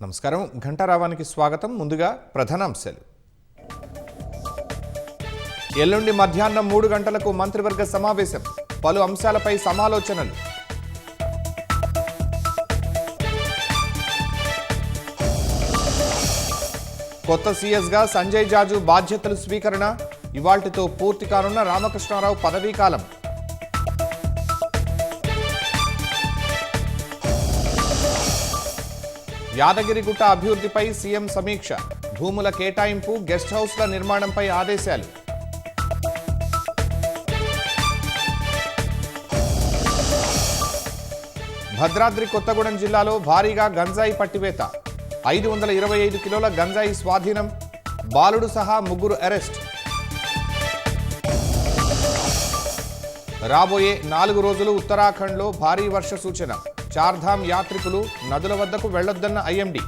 నమస్కారం ఘంటారావానికి స్వాగతం. ముందుగా ప్రధానాంశాలు. ఎల్లుండి మధ్యాహ్నం 3 గంటలకు మంత్రివర్గ సమావేశం. పలు అంశాలపై సమాలోచనలు. కొత్త సీఎస్గా సంజయ్ జాజు బాధ్యతలు స్వీకరణ. ఇవాళ్టితో పూర్తి కానున్న రామకృష్ణారావు పదవీకాలం. యాదగిరిగుట్ట అభివృద్ధిపై సీఎం సమీక్ష. భూముల కేటాయింపు, గెస్ట్ హౌస్ల నిర్మాణంపై ఆదేశాలు. భద్రాద్రి కొత్తగూడెం జిల్లాలో భారీగా గంజాయి పట్టివేత. 525 కిలోల గంజాయి స్వాధీనం. బాలుడు సహా 3 అరెస్ట్. రాబోయే 4 రోజులు ఉత్తరాఖండ్లో భారీ వర్ష సూచన. చార్ధామ్ యాత్రికులు నదుల వద్దకు వెళ్లొద్దన్న ఐఎండీ.